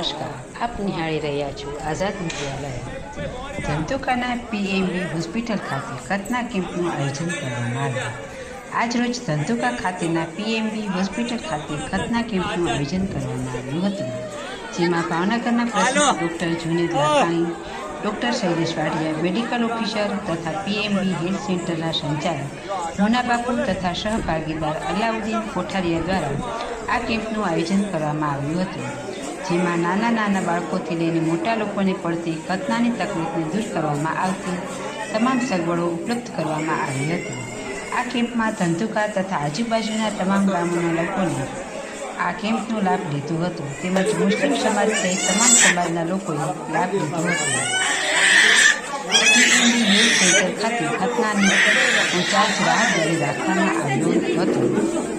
નમસ્કાર, આપ નિહાળી રહ્યા છો આઝાદ વિદ્યાલય. ધંધુકાના PMB હોસ્પિટલ ખાતે કથના કેમ્પનું આયોજન કરવામાં આવ્યું. આજરોજ ધંધુકા ખાતેના PMB હોસ્પિટલ ખાતે કથના કેમ્પનું આયોજન કરવામાં આવ્યું હતું, જેમાં ભાવનગરના પ્રસિદ્ધ doctor Junaid Lakhani, doctor Shailesh Vadiya, medical officer તથા PMB હેલ્થ સેન્ટરના સંચાલક મોનાબાપુ તથા સહભાગીદાર અલાઉદ્દીન કોઠારિયા દ્વારા આ કેમ્પનું આયોજન કરવામાં આવ્યું હતું, જેમાં નાના બાળકોથી લઈને મોટા લોકોને પડતી કથનાની તકલીફને દૂર કરવામાં આવતી તમામ સગવડો ઉપલબ્ધ કરવામાં આવી હતી. આ કેમ્પમાં ધંધુકા તથા આજુબાજુના તમામ ગામોના લોકોને આ કેમ્પનો લાભ લીધો હતો, તેમજ મુસ્લિમ સમાજ સહિત તમામ સમાજના લોકોએ લાભ લીધો હતો. હેલ્થ સેન્ટર ખાતે કથનાનો ચાર્જ રાહત દરે રાખવામાં આવ્યો હતો,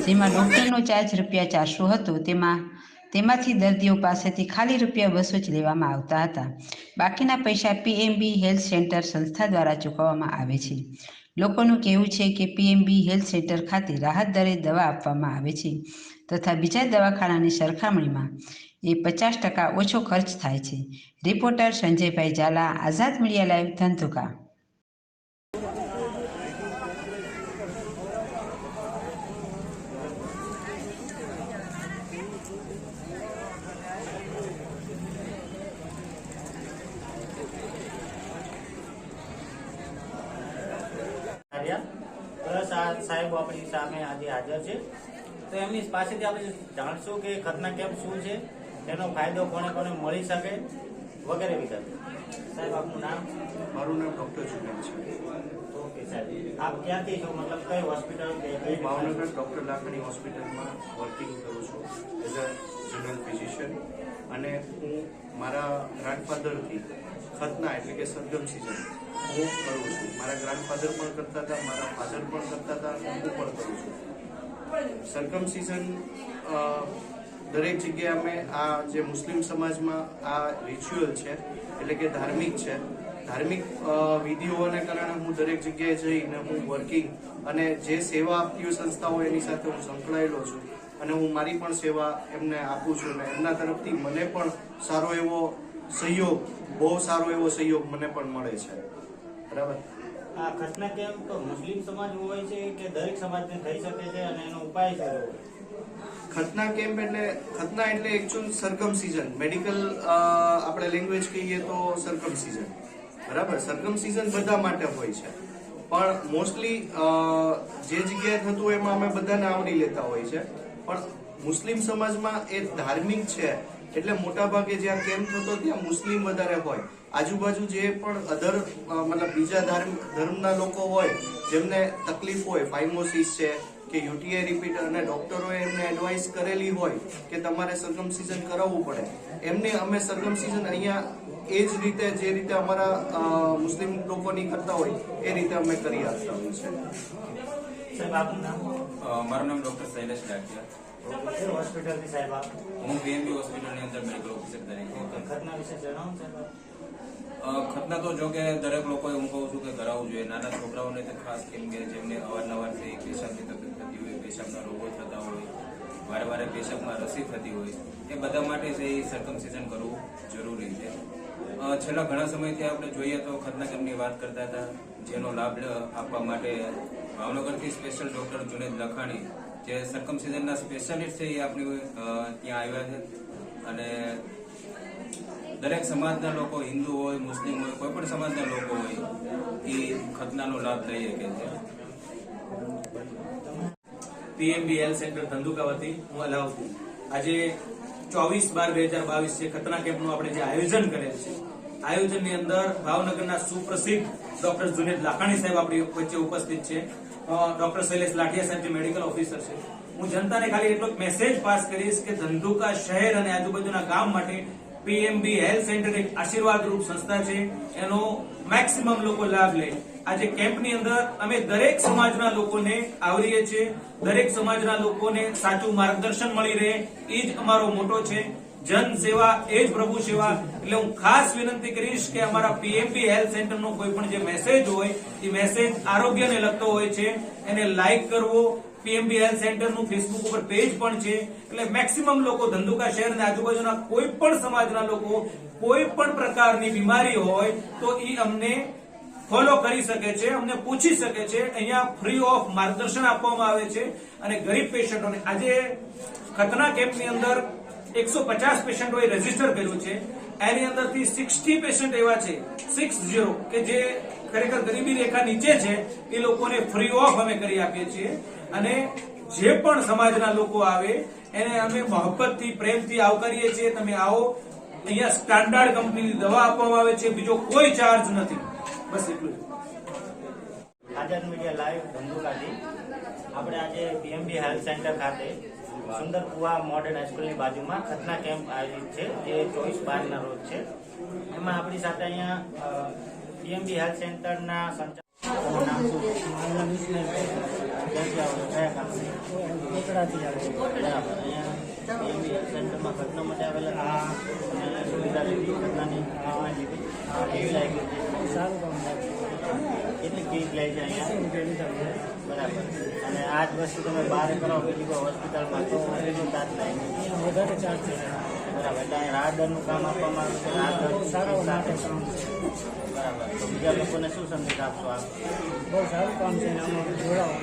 જેમાં ડૉક્ટરનો ચાર્જ ₹400 હતો. તેમાંથી દર્દીઓ પાસેથી ખાલી ₹200 જ લેવામાં આવતા હતા. બાકીના પૈસા PMB હેલ્થ સેન્ટર સંસ્થા દ્વારા ચૂકવવામાં આવે છે. લોકોનું કહેવું છે કે PMB હેલ્થ સેન્ટર ખાતે રાહત દરે દવા આપવામાં આવે છે તથા બીજા દવાખાનાની સરખામણીમાં એ 50% ઓછો ખર્ચ થાય છે. રિપોર્ટર સંજયભાઈ ઝાલા, આઝાદ મીડિયા લાઈવ, ધંધુકા. સાહેબ આપણી સામે આજે હાજર છે, તો એમની પાસેથી આપણે જાણશું કે કથના કેમ્પ શું છે, તેનો ફાયદો કોને કોને મળી શકે વગેરે વિગત. સાહેબ આપનું નામ? મારું નામ ડૉક્ટર જુનેદ છે. ઓકે સાહેબ, આપ ક્યાંથી છો, મતલબ કઈ હોસ્પિટલ? હું ભાવનગર ડૉક્ટર લાખાણી હોસ્પિટલમાં વર્કિંગ કરું છું એઝ અ જનરલ ફિઝિશિયન, અને હું મારા ગ્રાન્ડફાધરથી ખતના એટલે કે સરગમ સિઝન હું કરું છું. મારા ગ્રાન્ડફાધર પણ કરતા હતા, મારા ફાધર પણ કરતા હતા, અને હું પણ કરું છું. સરગમ સિઝન દરેક જગ્યાએ અમે આ જે મુસ્લિમ સમાજમાં આ રિચ્યુઅલ છે એટલે કે ધાર્મિક છે, ધાર્મિક વિધિઓને કારણે હું દરેક જગ્યાએ જઈને હું વર્કિંગ અને જે સેવા આપતી સંસ્થાઓ એની સાથે હું સંકળાયેલો છું, અને હું મારી પણ સેવા એમને આપું છું, અને એમના તરફથી મને પણ સારો એવો સહયોગ, બહુ સારો એવો સહયોગ મને પણ મળે છે. બરાબર. આ કથના કેમ્પ તો મુસ્લિમ સમાજ હોય છે કે દરેક સમાજને થઈ શકે છે, અને એનો ઉપાય શું હોય? ખતના કેમ્પ એટલે એકચ્યુઅલ સરગમ સિઝન, મેડિકલ આપણે લેંગ્વેજ કહીએ તો સરગમ સિઝન. બરાબર. સરગમ સિઝન બધા માટે હોય છે, પણ મોસ્ટલી જે જગ્યાએ થતું હોય એમાં અમે બધાને આવરી લેતા હોય છે, પણ મુસ્લિમ સમાજમાં એ ધાર્મિક છે એટલે મોટા ભાગે જ્યાં કેમ્પ થતો ત્યાં મુસ્લિમ વધારે હોય. આજુબાજુ જે પણ અધર મતલબ બીજા ધર્મના લોકો હોય જેમને તકલીફ હોય, ફાઇમોસિસ છે કે UTI રિપીટ, અને ડોક્ટરોએ એમને એડવાઇસ કરેલી હોય કે તમારે સરગમ સિઝન કરાવવું પડે, એમને અમે સરગમ સિઝન અહીંયા એ જ રીતે જે રીતે અમારા મુસ્લિમ લોકોની કરતા હોય એ રીતે અમે કરી આપતા હોય છે. સાહેબ આપનું નામ? મારું નામ ડૉક્ટર શૈલેષ વાડિયા. હોસ્પિટલથી સાહેબ આપ? હું PMB હોસ્પિટલની અંદર મેડિકલ ઓફિસર તરીકે. કથના વિશે જણાવો સાહેબ. ખતના તો જો કે દરેક લોકોએ હું કહું છું કે કરાવવું જોઈએ, નાના છોકરાઓને તો ખાસ, કેમ કે જેમને અવારનવારથી પેશાબની તકલીફ થતી હોય, પેશાબના રોગો થતા હોય, વારે પેશાબમાં રસી થતી હોય, એ બધા માટે એ સર્કમસિઝન કરવું જરૂરી છે. છેલ્લા ઘણા સમયથી આપણે જોઈએ તો ખતના કેમ્પની વાત કરતા હતા, જેનો લાભ આપવા માટે ભાવનગરથી સ્પેશિયલ ડૉક્ટર જુનેદ લાખાણી, જે સર્કમસિઝનના સ્પેશિયાલિસ્ટ છે, એ આપણી ત્યાં આવ્યા છે, અને દરેક સમાજના લોકો, હિન્દુ હોય, મુસ્લિમ હોય, કોઈ પણ સમાજના લોકો હોય, એ ખતનાનો લાભ લઈ શકે છે. PMB હેલ્થ સેન્ટર ધંધુકા વતી હું અલાઉદ્દીન. આજે 24/12/2022 છે ખતના કેમ્પનું આપણે જે આયોજન કરેલ છે, આયોજનની અંદર ભાવનગરના સુપ્રસિદ્ધ ડોક્ટર જુનેદ લાખાણી સાહેબ આપણી વચ્ચે ઉપસ્થિત છે, ડોક્ટર શૈલેષ લાઠિયા સાહેબ જે મેડિકલ ઓફિસર છે. હું જનતાને ખાલી એટલો મેસેજ પાસ કરીશ કે ધંધુકા શહેર અને આજુબાજુના ગામ માટે PMB હેલ્થ સેન્ટર એક આશીર્વાદરૂપ સંસ્થા છે, એનો મેક્સિમમ લોકો લાભ લે. આજે કેમ્પની અંદર અમે દરેક સમાજના લોકોને આવરીએ છીએ, દરેક સમાજના લોકોને સાચું માર્ગદર્શન મળી રહે, એ જ અમારો મોટો છે. જન સેવા એ જ પ્રભુ સેવા. એટલે હું ખાસ વિનંતી કરીશ કે અમારા PMB હેલ્થ સેન્ટરનો કોઈ પણ જે મેસેજ હોય એ મેસેજ આરોગ્યને લગતો હોય છે, એને લાઈક કરવો, પીએમબી હેલ્થ સેન્ટરનું ફેસબુક ઉપર પેજ પણ છે. એટલે મેક્સિમમ લોકો ધંધુકા શહેર અને આજુબાજુના કોઈ પણ સમાજના લોકો કોઈ પણ પ્રકારની બીમારી હોય તો એ અમને ફોલો કરી શકે છે, અમને પૂછી શકે છે. અહીંયા ફ્રી ઓફ માર્ગદર્શન આપવામાં આવે છે અને ગરીબ પેશન્ટોને આજે ખતના કેમ્પની અંદર 150 પેશન્ટોએ રજીસ્ટર કર્યું છે. એની અંદરથી 60 પેશન્ટ એવા છે 60 કે જે ખરેખર ગરીબી રેખા નીચે છે. એ લોકોને ફ્રી ઓફ અમે કરી આપીએ છીએ અને જે પણ સમાજના લોકો આવે એને અમે મોહબ્બતથી પ્રેમથી આવકારીએ છીએ. તમે આવો, અહીંયા સ્ટાન્ડર્ડ કંપનીની દવા આપવામાં આવે છે, બીજો કોઈ ચાર્જ નથી. બસ એટલું જ. આઝાદ મીડિયા લાઈવ ધંધુકાથી આપણે આજે પીએમબી હેલ્થ સેન્ટર ખાતે સુંદર કુવા મોડર્ન હાઈસ્કૂલની બાજુમાં ખતના કેમ્પ આયોજિત છે, જે 24/12 રોજ છે. એમાં આપણી સાથે અહીંયા પીએમબી હેલ્થ સેન્ટરના સંચાલક નામ શું છે? ક્યાંથી આવો છો? કયા કામથી? બરાબર. અહીંયા પીએમબી હેલ્થ સેન્ટરમાં ખતના માટે આવેલા અને સુવિધા લીધી ખતનાની લીધી. કેવી લાગી? સારું કામ લાગ્યું. કેટલી ફીસ લે છે અહીંયા? બરાબર. અને આ જ વસ્તુ તમે બહાર કરો કેટલી હોસ્પિટલમાં તો કેટલું ચાર્જ લાગે? વધારે ચાર્જ છે. બરાબર. એટલે અહીં રાહત દરનું કામ આપવામાં આવ્યું છે. રાહત દર સારા સાથે કામ છે. બરાબર. તો બીજા લોકોને શું સંદેશ આપશો આપ? બહુ સારું કામ છે, આમાં જોડાવું.